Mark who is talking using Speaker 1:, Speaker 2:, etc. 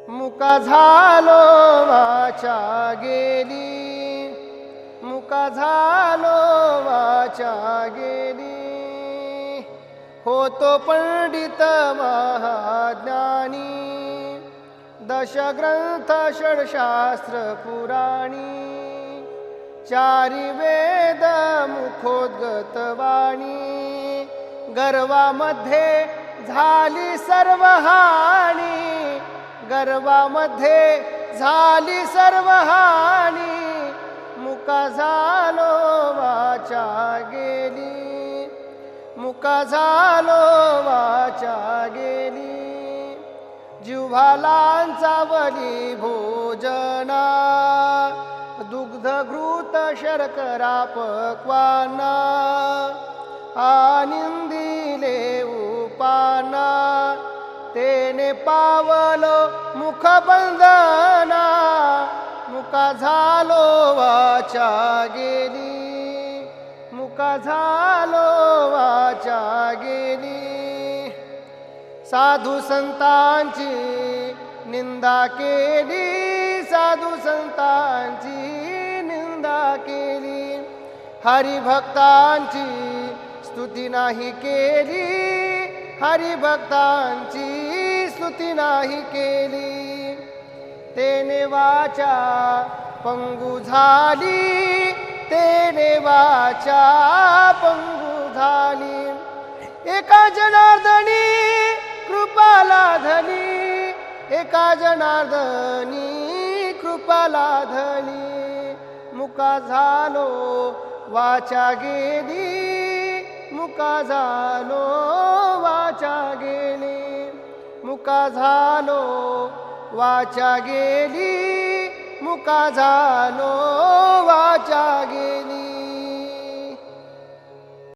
Speaker 1: मुका झालो वाचा गेली, मुका झालो वाचा गेली। होतो पंडित महाज्ञानी, दशग्रंथ षडशास्त्र पुराणी। चारी वेद मुखोद्गत वाणी, गर्वामध्ये झाली सर्व हानी, गर्वामध्ये झाली सर्व हानी। मुका झालो वाचा गेली, मुका झालो वाचा गेली। जिव्हालांचा बली भोजना, दुग्ध घृत शर्करा पक्वाना। आनंदिले उपाना, तेने पावलो मुख बंधना। मुका झालो वाचा गेली, मुका झालो वाचा गेली। साधू संतांची निंदा केली, साधू संतांची निंदा केली। हरिभक्तांची स्तुती नाही केली, हरिभक्तांची स्तुती नाही केली। तेने वाचा पंगु झाली, तेने वाचा पंगु झाली। एका जनार्दनी कृपा लाधली, एका जनार्दनी कृपा लाधली। मुका झालो वाचा गेली, मुका झालो वाचा गेली। मुका झालो वाचा गेली, मुका झालो वाचा गेली।